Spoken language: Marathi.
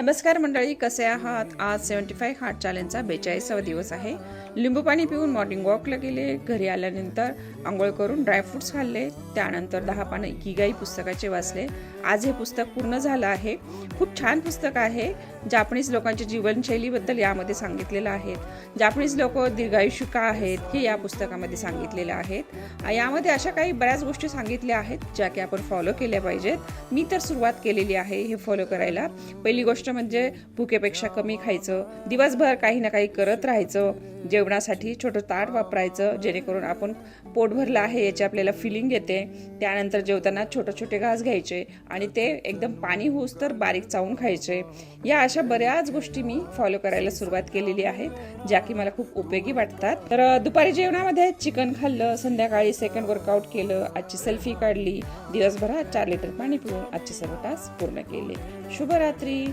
नमस्कार मंडळी, कसे आहात? आज 75 हार्ट चॅलेंजचा 42वा दिवस आहे. लिंबू पाणी पिऊन मॉर्निंग वॉकला गेले. घरी आल्यानंतर आंघोळ करून ड्रायफ्रुट्स खाल्ले. त्यानंतर 10 पानं इकिगाई पुस्तकाचे वाचले. आज हे पुस्तक पूर्ण झालं आहे. खूप छान पुस्तक आहे. जापनीज लोकांच्या जीवनशैलीबद्दल यामध्ये सांगितलेलं आहे. जापनीज लोक दीर्घायुष्य का आहेत हे या पुस्तकामध्ये सांगितलेलं आहे. यामध्ये अशा काही बऱ्याच गोष्टी सांगितल्या आहेत ज्या की आपण फॉलो केल्या पाहिजेत. मी तर सुरुवात केलेली आहे हे फॉलो करायला. पहिली गोष्ट म्हणजे भुकेपेक्षा कमी खायचं, दिवसभर काही ना काही करत राहायचं, जेवणासाठी छोटं ताट वापरायचं जेणेकरून आपण पोट भरलं आहे याची आपल्याला फिलिंग येते. त्यानंतर जेवताना छोटे छोटे घास घ्यायचे आणि ते एकदम पाणी होऊस तर बारीक चावून खायचे. या अशा बऱ्याच गोष्टी मी फॉलो करायला सुरुवात केलेली आहेत ज्या की मला खूप उपयोगी वाटतात. तर दुपारी जेवणामध्ये चिकन खाल्लं, संध्याकाळी सेकंड वर्कआउट केलं, आजची सेल्फी काढली, दिवसभरात 4 लिटर पाणी पिऊन आजचे सर्व टास्क पूर्ण केले. शुभरात्री.